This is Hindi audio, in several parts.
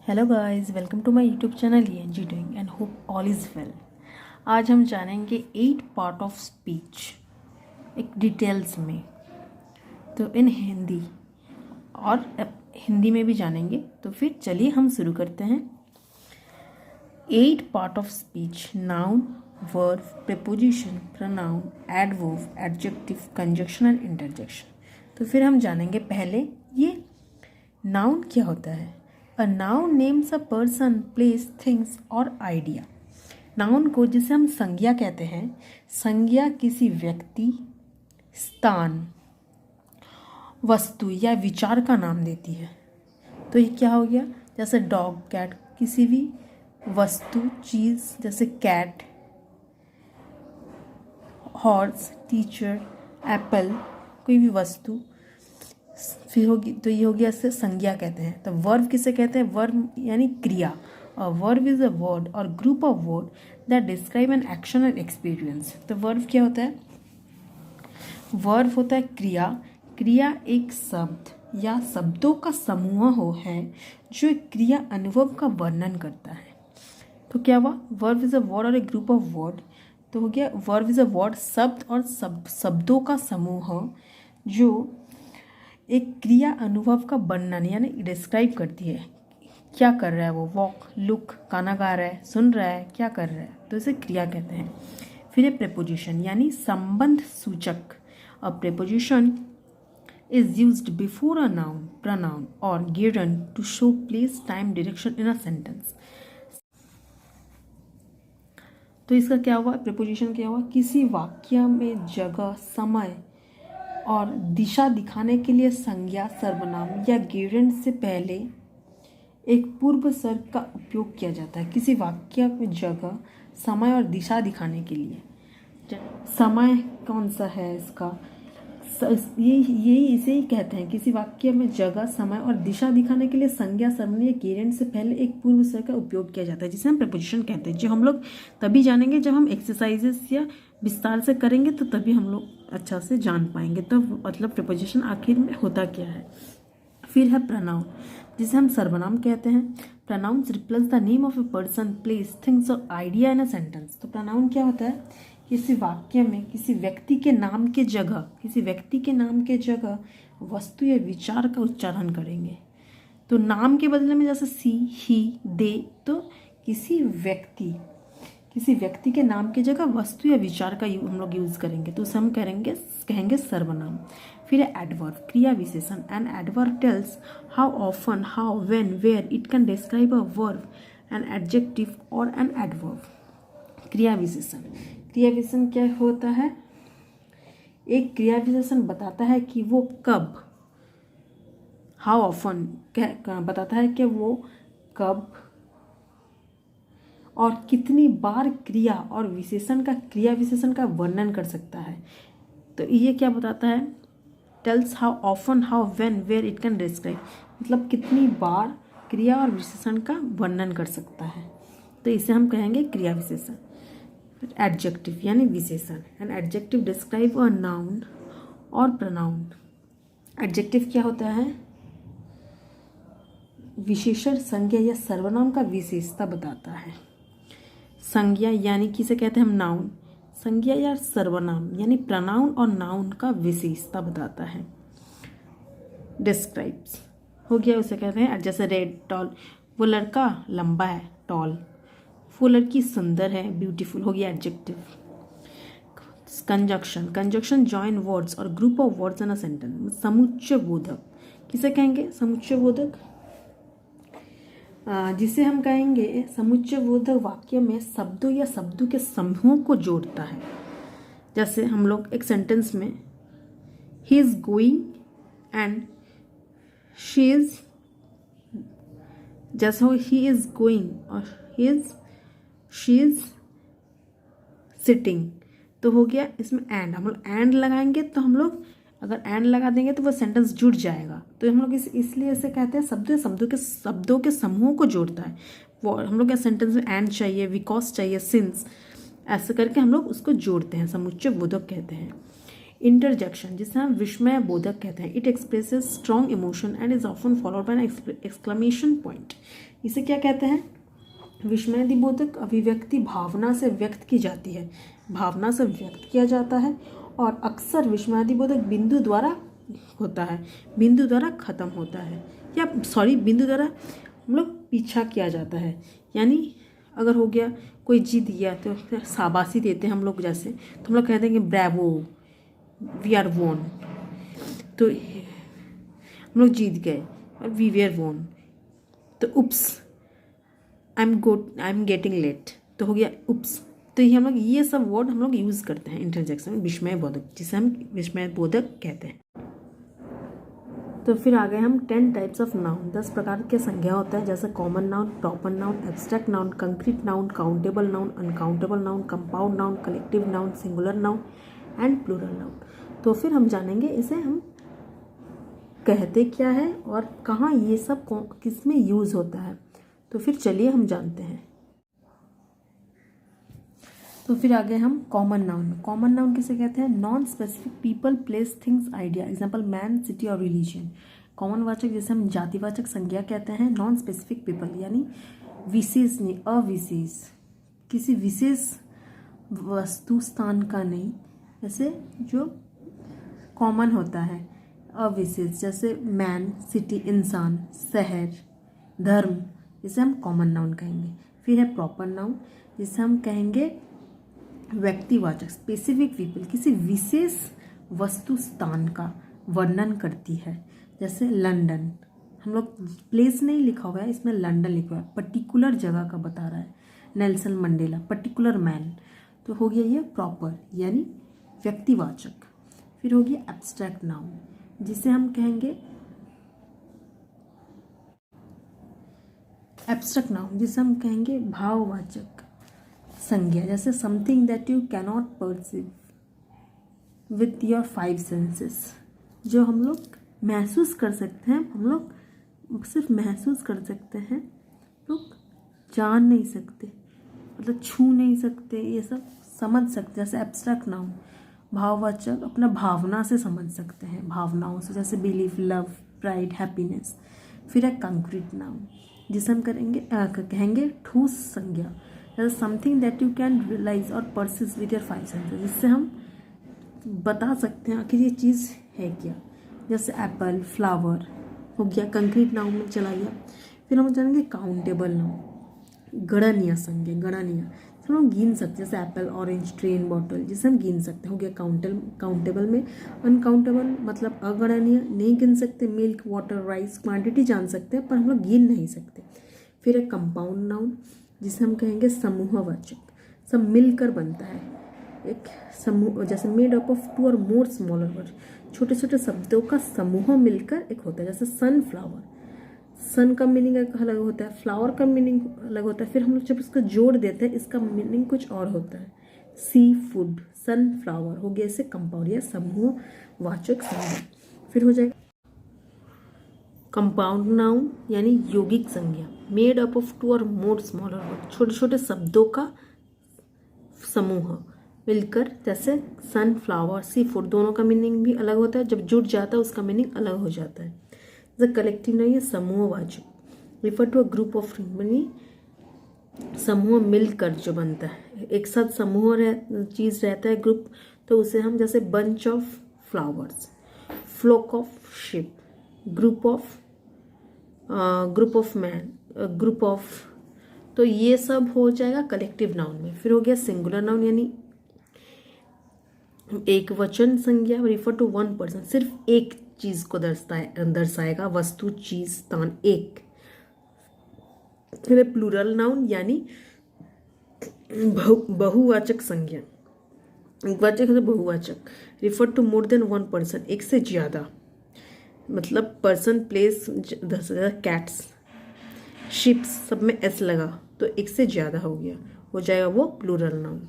Hello guys, welcome to my YouTube channel ENG doing and hope all is well. आज हम जानेंगे 8 पार्ट ऑफ स्पीच एक डिटेल्स में, तो इन हिंदी और हिंदी में भी जानेंगे। तो फिर चलिए हम शुरू करते हैं। 8 part of speech: noun, verb, preposition, pronoun, adverb, adjective, conjunction and interjection. तो फिर हम जानेंगे पहले ये नाउन क्या होता है। A noun names a person, place, things और idea। नाउन को जिसे हम संज्ञा कहते हैं, संज्ञा किसी व्यक्ति, स्थान, वस्तु या विचार का नाम देती है। तो ये क्या हो गया, जैसे डॉग, कैट, किसी भी वस्तु, चीज़, जैसे कैट, हॉर्स, टीचर, एप्पल, कोई भी वस्तु फिर होगी। तो ये हो गया, इससे संज्ञा कहते हैं। तो वर्ब किसे कहते हैं? वर्ब यानी क्रिया। और वर्ब इज अ वर्ड और group of word that describe an action and experience. तो वर्ब क्या होता है? वर्ब होता है क्रिया। क्रिया एक शब्द या शब्दों का समूह हो है जो एक क्रिया अनुभव का वर्णन करता है। तो क्या हुआ? वर्ब इज अ वर्ड और एक ग्रुप ऑफ वर्ड। तो हो गया वर्ब इज अ वर्ड, शब्द और शब्दों का समूह जो एक क्रिया अनुभव का वर्णन यानी डिस्क्राइब करती है। क्या कर रहा है वो? वॉक, लुक, गाना गा रहा है, सुन रहा है, क्या कर रहा है, तो इसे क्रिया कहते हैं। फिर है प्रीपोजिशन यानी संबंध सूचक। A preposition is used before a noun, pronoun और given to show place, time, direction in a sentence. तो इसका क्या हुआ? प्रीपोजिशन क्या हुआ? किसी वाक्य में जगह, समय और दिशा दिखाने के लिए संज्ञा, सर्वनाम या गेरेंट से पहले एक पूर्व सर्ग का उपयोग किया जाता है। किसी वाक्य में जगह, समय और दिशा दिखाने के लिए। समय कौन सा है इसका? ये इसे ही कहते हैं। किसी वाक्य में जगह, समय और दिशा दिखाने के लिए संज्ञा, सर्वनाम या गेरेंट से पहले एक पूर्व सर्ग का उपयोग किया जाता है, जिसे हम प्रीपोजिशन कहते हैं। जो हम लोग तभी जानेंगे जब हम एक्सरसाइजेस या विस्तार से करेंगे, तो तभी हम लोग अच्छा से जान पाएंगे। तो मतलब प्रीपोजिशन आखिर में होता क्या है। फिर है प्रोनाउन, जिसे हम सर्वनाम कहते हैं। Pronouns replace the name of a person, place, things और आइडिया इन अ सेंटेंस। तो प्रोनाउन क्या होता है? किसी वाक्य में किसी व्यक्ति के नाम के जगह वस्तु या विचार का उच्चारण करेंगे। तो नाम के बदले में जैसे सी, ही, दे, तो किसी व्यक्ति के नाम की जगह वस्तु या विचार का हम लोग यूज करेंगे, तो उसे हम कहेंगे सर्वनाम। फिर है एडवर्ब, क्रिया विशेषण। An adverb tells how often, how, when, where it can describe a verb, an adjective और एन एडवर्ब। क्रिया विशेषण क्या होता है? एक क्रिया विशेषण बताता है कि वो कब, हाउ ऑफन बताता है कि वो कब और कितनी बार क्रिया विशेषण का वर्णन कर सकता है। तो ये क्या बताता है? Tells how often, how, when, where it can describe, मतलब कितनी बार क्रिया और विशेषण का वर्णन कर सकता है। तो इसे हम कहेंगे क्रिया विशेषण। एडजेक्टिव यानी विशेषण। An adjective describe a noun और प्रोनाउन। एडजेक्टिव क्या होता है? विशेषण, संज्ञा या सर्वनाम का विशेषता बताता है। संज्ञा यानी किसे कहते हैं हम? नाउन। संज्ञा या सर्वनाम यानी प्रोनाउन और नाउन का विशेषता बताता है। डिस्क्राइब्स हो गया, उसे कहते हैं जैसे रेड, टॉल, वो लड़का लंबा है, टॉल। वो लड़की सुंदर है, ब्यूटीफुल, हो गया एडजेक्टिव। कंजक्शन जॉइन वर्ड्स और group of words in a sentence. समुच्चय बोधक किसे कहेंगे? समुच्चय बोधक जिसे हम कहेंगे समुच्चय बोधक वाक्य में शब्दों या शब्दों के समूह को जोड़ता है। जैसे हम लोग एक सेंटेंस में he is going and she is, जैसे हो ही इज गोइंग और शी इज सिटिंग, तो हो गया इसमें एंड। हम लोग एंड लगाएंगे तो हम लोग अगर एंड लगा देंगे तो वो सेंटेंस जुड़ जाएगा। तो हम लोग इसलिए इसे कहते हैं शब्दों के समूह को जोड़ता है। वो हम लोग क्या सेंटेंस में एंड चाहिए, बिकॉज चाहिए, सिंस, ऐसे करके हम लोग उसको जोड़ते हैं, समुच्चय बोधक कहते हैं। इंटरजेक्शन, जिसे हम विस्मय बोधक कहते हैं, it expresses strong emotion and is often followed by an exclamation point. इसे क्या कहते हैं? विस्मयादिबोधक अभिव्यक्ति भावना से व्यक्त की जाती है, भावना से व्यक्त किया जाता है, और अक्सर विस्मयादिबोधक बिंदु द्वारा होता है, बिंदु द्वारा खत्म होता है, या बिंदु द्वारा हम लोग पीछा किया जाता है। यानी अगर हो गया कोई जीत गया तो शाबाशी देते हैं हम लोग, जैसे तो हम लोग कहते हैं कि ब्रेवो, वी आर वोन, तो हम लोग जीत गए, और वी वेयर वोन। तो उप्स, आई एम गेटिंग लेट, तो हो गया उप्स। तो ये हम लोग ये सब वर्ड हम लोग यूज़ करते हैं इंटरजेक्शन में, विस्मय बोधक, जिसे हम विस्मय बोधक कहते हैं। तो फिर आ गए हम 10 टाइप्स ऑफ नाउन, 10 प्रकार के संज्ञा होता है, जैसे common noun, proper noun, abstract noun, concrete noun, countable noun, uncountable noun, compound noun, collective noun, singular noun and plural noun. तो फिर हम जानेंगे इसे हम कहते क्या है और कहाँ ये सब किस में यूज़ होता है। तो फिर चलिए हम जानते हैं। तो फिर आगे हम कॉमन नाउन। कॉमन नाउन किसे कहते हैं? Non specific people, place, things, idea, example man, city और रिलीजन। कॉमन वाचक जिसे हम जातिवाचक संज्ञा कहते हैं, नॉन स्पेसिफिक पीपल यानी विशेष नहीं, अविशेष, किसी विशेष वस्तु स्थान का नहीं, जैसे जो कॉमन होता है, अविशेष, जैसे मैन, सिटी, इंसान, शहर, धर्म, जिसे हम कॉमन नाउन कहेंगे। फिर है प्रॉपर नाउन, जिसे हम कहेंगे व्यक्तिवाचक, स्पेसिफिक पीपल, किसी विशेष वस्तु स्थान का वर्णन करती है, जैसे लंदन, हम लोग प्लेस नहीं लिखा हुआ है, इसमें लंदन लिखा हुआ है, पर्टिकुलर जगह का बता रहा है। नेल्सन मंडेला, पर्टिकुलर मैन, तो हो गया ये प्रॉपर यानी व्यक्तिवाचक। फिर हो गया एब्स्ट्रैक्ट नाउन, जिसे हम कहेंगे एब्स्ट्रैक्ट नाउन, जिसे हम कहेंगे भाववाचक संज्ञा, जैसे something that you cannot perceive with your 5 senses, जो हम लोग महसूस कर सकते हैं, हम लोग सिर्फ महसूस कर सकते हैं, लोग जान नहीं सकते, मतलब छू नहीं सकते, ये सब समझ सकते। जैसे एब्स्ट्रैक्ट नाउन भाववाचक, अपना भावना से समझ सकते हैं, भावनाओं से, जैसे बिलीफ, लव, प्राइड, हैप्पीनेस। फिर है कंक्रीट नाउन, जिसे हम कहेंगे ठोस संज्ञा, जैसे something that you can realise और परसीव विद योर 5 सेंसेस, जिससे हम बता सकते हैं आखिर ये चीज़ है क्या, जैसे एप्पल, फ्लावर हो गया, कंक्रीट नाउन में चला गया। फिर हम जानेंगे काउंटेबल नाउन, गणनीय संज्ञा, गणनीय, हम लोग गिन सकते हैं, जैसे एप्पल, ऑरेंज, ट्रेन, बॉटल, जिसे हम गिन सकते हैं, हो गया काउंटेबल में। अनकाउंटेबल मतलब अगणनीय, नहीं गिन सकते, मिल्क, वाटर, राइस, क्वांटिटी जान सकते हैं पर हम लोग गिन नहीं सकते। फिर है कंपाउंड नाउन, जिसे हम कहेंगे समूहवाचक, सब मिलकर बनता है एक समूह, जैसे मेड अप ऑफ 2 और मोर स्मॉलर वर्ड, छोटे छोटे शब्दों का समूह मिलकर एक होता है, जैसे सनफ्लावर, सन का मीनिंग अलग होता है, फ्लावर का मीनिंग अलग होता है, फिर हम लोग जब इसको जोड़ देते हैं इसका मीनिंग कुछ और होता है। सी फूड, सनफ्लावर हो गया, इसे कंपाउंड या समूहवाचक संज्ञा। फिर हो जाएगा कंपाउंड नाउन यानी यौगिक संज्ञा, मेड अप ऑफ 2 और मोर स्मॉलर वर्ड, छोटे छोटे शब्दों का समूह मिलकर, जैसे सनफ्लावर, सी फूड, दोनों का मीनिंग भी अलग होता है, जब जुड़ जाता है उसका मीनिंग अलग हो जाता है। जैसे कलेक्टिव नाउन या समूहवाचक, refer to a group of, यानी समूह मिलकर जो बनता है, एक साथ समूह चीज़ रहता है, ग्रुप, तो उसे हम जैसे bunch of flowers, fluke of ship, group of man, group of, तो ये सब हो जाएगा कलेक्टिव नाउन में। फिर हो गया सिंगुलर नाउन यानी एक वचन संज्ञा, रिफर टू 1 पर्सन, सिर्फ एक चीज़ को दर्शाएगा, वस्तु, चीज, स्थान, एक। फिर प्लूरल नाउन यानी बहुवाचक संज्ञा, वाचक है बहुवाचक, refer to more than 1 person, एक से ज्यादा, मतलब पर्सन, प्लेस, कैट्स, शिप्स, सब में एस लगा तो एक से ज्यादा हो गया, हो जाएगा वो plural noun.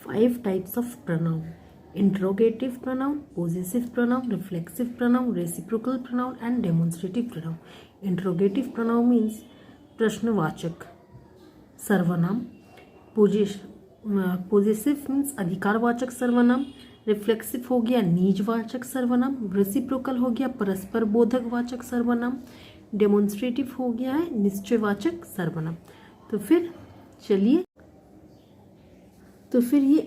Five types of pronoun: interrogative pronoun, possessive pronoun, reflexive pronoun, reciprocal pronoun and demonstrative pronoun. Interrogative pronoun means प्रश्नवाचक सर्वनाम, पोजेसिव मीन्स अधिकारवाचक सर्वनाम, रिफ्लेक्सिव हो गया निजवाचक सर्वनाम, रेसिप्रोकल हो गया परस्पर बोधक वाचक सर्वनाम, डेमोन्स्ट्रेटिव हो गया है निश्चयवाचक सर्वनाम। तो फिर चलिए, तो फिर ये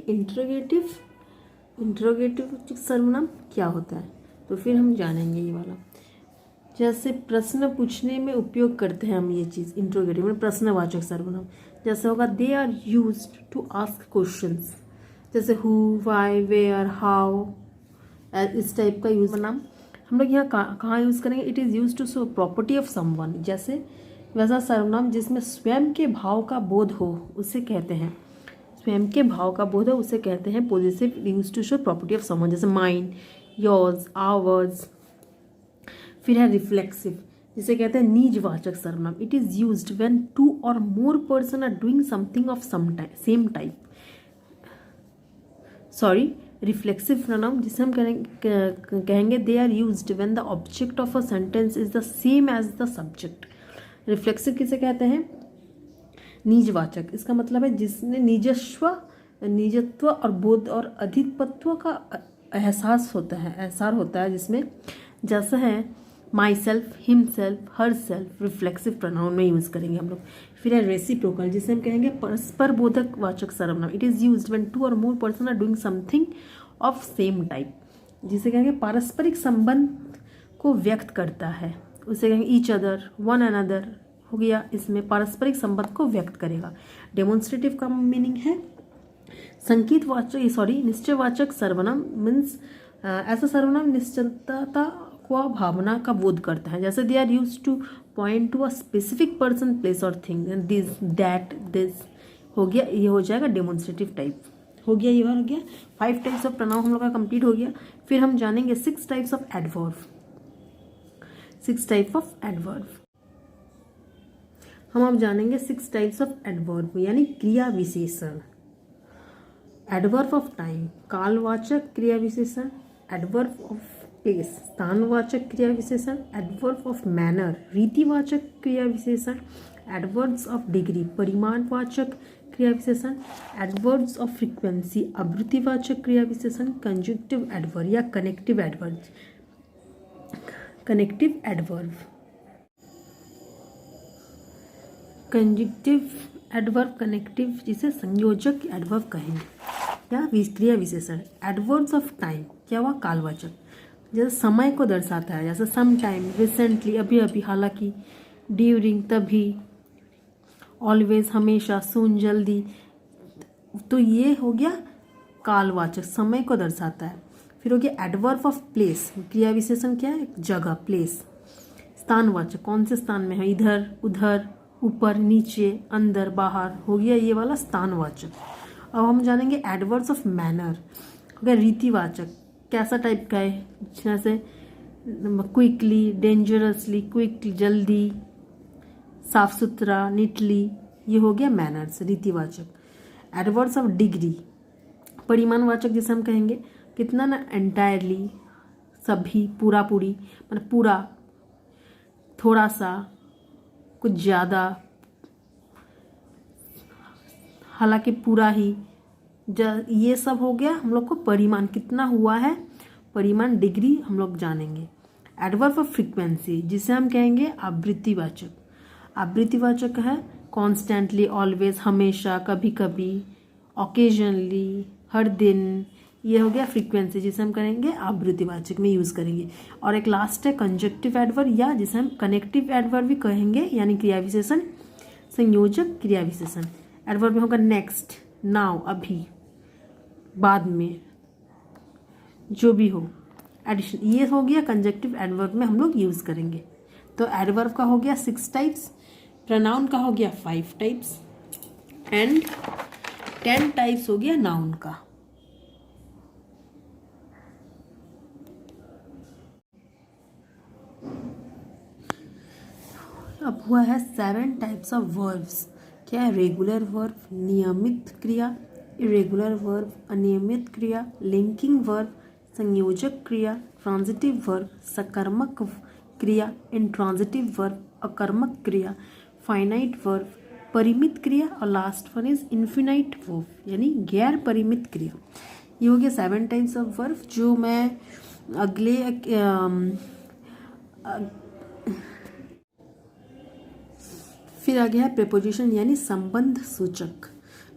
इंट्रोगेटिव सर्वनाम क्या होता है, तो फिर हम जानेंगे ये वाला। जैसे प्रश्न पूछने में उपयोग करते हैं हम ये चीज़, इंट्रोगेटिव में प्रश्नवाचक सर्वनाम। जैसे होगा they are used to ask questions, जैसे हु, वाई, वेयर, हाउ, इस टाइप का यूज नाम हम लोग यहाँ कहाँ यूज़ करेंगे। It is use to show property of someone, जैसे वैसा सर्वनाम जिसमें स्वयं के भाव का बोध हो उसे कहते हैं, स्वयं के भाव का बोध हो उसे कहते हैं positive, use to show property of someone, जैसे माइन, योर्स, आवर्स। फिर है रिफ्लेक्सिव, जिसे कहते हैं निजवाचक सर्वनाम। It is used when two और more person are doing something of same type. Sorry, reflexive pronoun जिसे हम कहेंगे they are used when the object of a sentence is the same as the subject. Reflexive किसे कहते हैं, निजवाचक। इसका मतलब है जिसने निजत्व और बोध और अधिपत्व का एहसास होता है जिसमें, जैसा है my self, him self, her self, reflexive pronoun में यूज करेंगे हम लोग। फिर है रेसिप्रोकल, जिसे हम कहेंगे परस्पर बोधक वाचक सर्वनाम। It is used when two और more person are doing something of same type, जिसे कहेंगे पारस्परिक संबंध को व्यक्त करता है, उसे कहेंगे ईच अदर, वन अनदर हो गया, इसमें पारस्परिक संबंध को व्यक्त करेगा। डेमोन्स्ट्रेटिव का मीनिंग है निश्चयवाचक सर्वनाम, मीन्स ऐसा सर्वनाम निश्चितता को भावना का बोध करता है। जैसे they are use to point to a specific person, place और थिंग, दिस, दैट, दिस हो गया, ये हो जाएगा डेमोन्स्ट्रेटिव टाइप हो गया। ये हो गया 5 टाइप्स ऑफ प्रोनाउन हम लोग का कंप्लीट हो गया। फिर हम जानेंगे 6 types of adverb. 6 type of adverb हम अब जानेंगे। 6 टाइप्स ऑफ एडवर्ब यानी क्रिया विशेषण। एडवर्ब ऑफ टाइम कालवाचक क्रिया विशेषण, एडवर्ब ऑफ प्लेस स्थानवाचक क्रिया विशेषण, एडवर्ब ऑफ मैनर रीतिवाचक क्रिया विशेषण, एडवर्ब्स ऑफ डिग्री परिमाणवाचक क्रिया विशेषण, एडवर्ब्स ऑफ फ्रीक्वेंसी आवृत्तिवाचक क्रिया विशेषण, कंजंक्टिव एडवर्ब या connective adverb. Conjunctive adverb connective जिसे संयोजक एडवर्ब कहेंगे या क्रिया विशेषण। एडवर्ब्स ऑफ टाइम क्या हुआ, कालवाचक, जैसे समय को दर्शाता है, जैसे सम टाइम, रिसेंटली, अभी अभी, हालांकि, ड्यूरिंग, तभी, ऑलवेज, हमेशा, सून, जल्दी। तो ये हो गया कालवाचक, समय को दर्शाता है। फिर हो गया एडवर्ब ऑफ प्लेस, क्रिया विशेषण क्या है, जगह, प्लेस। स्थानवाचक, कौन से स्थान में है, इधर, उधर, ऊपर, नीचे, अंदर, बाहर, हो गया ये वाला स्थानवाचक। अब हम जानेंगे एडवर्ब्स ऑफ मैनर, हो गया रीतिवाचक, कैसा टाइप का है, जैसे क्विकली, डेंजरसली, क्विक, जल्दी, साफ सुथरा, नीटली, ये हो गया मैनर्स, रीतिवाचक। एडवर्ब्स ऑफ डिग्री परिमाणवाचक, जिसे हम कहेंगे कितना ना, एंटायरली, सभी, पूरा पूरी, मतलब पूरा, थोड़ा सा, कुछ ज़्यादा, हालांकि पूरा ही, ये सब हो गया हम लोग को परिमाण, कितना हुआ है परिमाण, डिग्री हम लोग जानेंगे। एडवर्ब ऑफ फ्रीक्वेंसी जिसे हम कहेंगे आवृत्तिवाचक। आवृत्तिवाचक है कॉन्स्टेंटली, ऑलवेज, हमेशा, कभी कभी, ओकेजनली, हर दिन, ये हो गया फ्रीक्वेंसी जिसे हम करेंगे आवृत्तिवाचक में यूज करेंगे। और एक लास्ट है कंजंक्टिव एडवर्ब या जिसे हम कनेक्टिव एडवर्ब भी कहेंगे, यानी क्रिया विशेषण, संयोजक क्रिया विशेषण। एडवर्ब में होगा नेक्स्ट, नाउ, अभी, बाद में, जो भी हो, एडिशन, ये हो गया कंजंक्टिव एडवर्ब में हम लोग यूज करेंगे। तो एडवर्ब का हो गया 6 टाइप्स, प्रोनाउन का हो गया 5 टाइप्स एंड 10 टाइप्स हो गया नाउन का। अब हुआ है 7 टाइप्स ऑफ वर्ब्स। क्या है, रेगुलर वर्ब, नियमित क्रिया, इरेगुलर वर्ब, अनियमित क्रिया, लिंकिंग वर्ब, संयोजक क्रिया, ट्रांजिटिव वर्ब, सकर्मक क्रिया, इंट्रांजिटिव वर्ब, अकर्मक क्रिया, फाइनाइट वर्ब, परिमित क्रिया, और last one is infinite verb यानी गैर परिमित क्रिया। ये हो गया 7 टाइप्स ऑफ वर्ब जो मैं अगले फिर आ गया है प्रेपोजिशन यानी संबंध सूचक।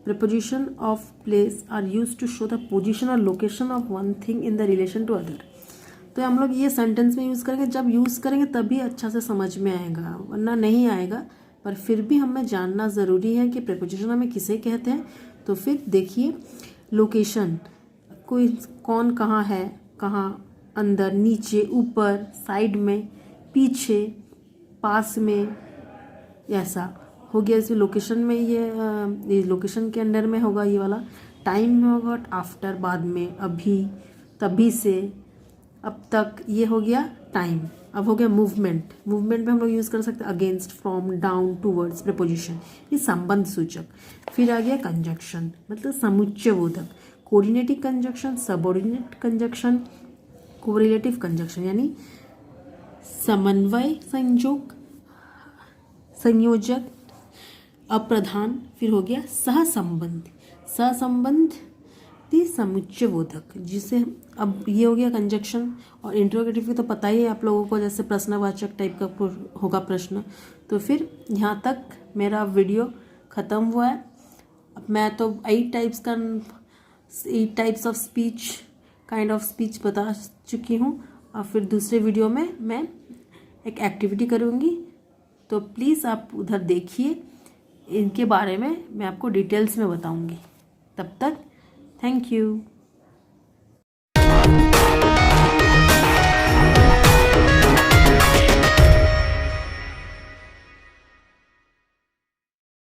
Preposition of place are use to show the position और location of one thing in the relation to other. तो हम लोग ये सेंटेंस में यूज़ करेंगे, जब यूज़ करेंगे तभी अच्छा से समझ में आएगा, वरना नहीं आएगा। पर फिर भी हमें जानना ज़रूरी है कि प्रेपोजिशन हमें किसे कहते हैं। तो फिर देखिए, लोकेशन, कोई कौन कहाँ है, कहाँ, अंदर, नीचे, ऊपर, साइड में, पीछे, पास में, ऐसा हो गया। इसमें लोकेशन में ये लोकेशन के अंडर में होगा ये वाला। टाइम में होगा आफ्टर, बाद में, अभी, तभी से, अब तक, ये हो गया टाइम। अब हो गया मूवमेंट। मूवमेंट में हम लोग यूज़ कर सकते हैं against, from, down, towards, preposition, ये संबंध सूचक। फिर आ गया कंजक्शन मतलब समुच्चयबोधक। Coordinative conjunction, subordinate conjunction, correlative conjunction यानी समन्वय संयोग, संयोजक, अप्रधान। फिर हो गया सहसंबंध, सहसंबंधी समुच्चयबोधक, जिसे अब ये हो गया कंजक्शन। और इंट्रोगेटिव की तो पता ही है आप लोगों को, जैसे प्रश्नवाचक टाइप का होगा प्रश्न। तो फिर यहाँ तक मेरा वीडियो ख़त्म हुआ है। अब मैं तो 8 types of speech, kind of speech बता चुकी हूँ। और फिर दूसरे वीडियो में मैं एक एक्टिविटी करूँगी, तो प्लीज़ आप उधर देखिए, इनके बारे में मैं आपको डिटेल्स में बताऊँगी। तब तक थैंक यू।